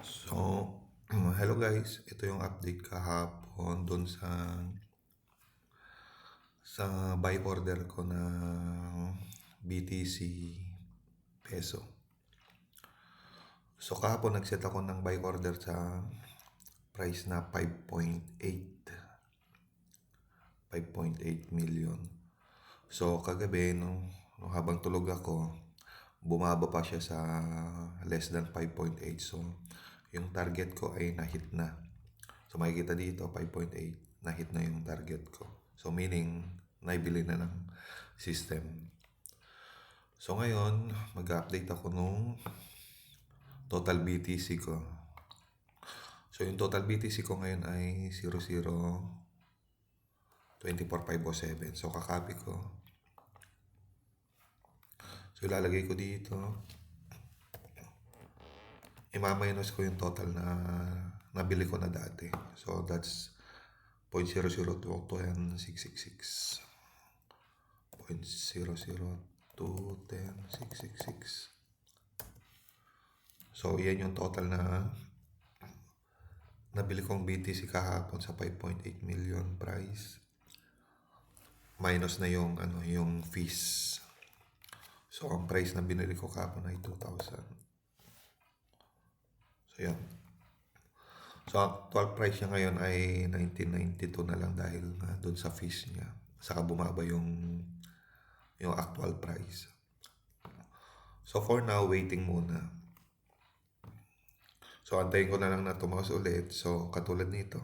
So, hello guys. Ito yung update kahapon doon sa buy order ko na BTC peso. So, kahapon nagset ako ng buy order sa price na 5.8 million. So, kagabi, no, habang tulog ako, bumaba pa siya sa less than 5.8. So, yung target ko ay na-hit na. So, makikita dito, 5.8, na-hit na yung target ko. So, meaning, naibili na ng system. So, ngayon, mag-update ako nung total BTC ko. So, yung total BTC ko ngayon ay 0024507. So, kakopy ko. So, ilalagay ko dito. Ima-minus ko yung total na nabili ko na dati. So, that's 0.00210666. 0.00210666. So, yan yung total na nabili kong BTC kahapon sa 5.8 million price. Minus na yung yung fees. So, ang price na binili ko kahapon ay 2,000. So, yan. So, actual price niya ngayon ay 1992 na lang dahil doon sa fees niya. Saka bumaba yung actual price. So, for now, waiting muna. So, antayin ko na lang na tumaas ulit. So, katulad nito,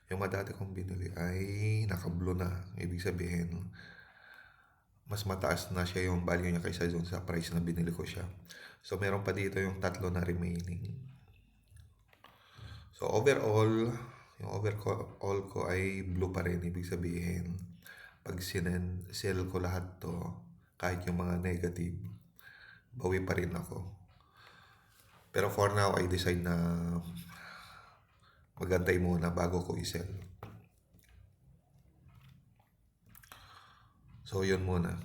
yung madati kong binili ay naka-blue na. Ibig sabihin, mas mataas na siya yung value niya kaysa dun sa price na binili ko siya. So, meron pa dito yung tatlo na remaining. So, overall, yung overall ko ay blue pa rin. Ibig sabihin, pag sell ko lahat to, kahit yung mga negative, bawi pa rin ako. Pero for now, I decide na magantay muna bago ko i-sell. So, yun muna.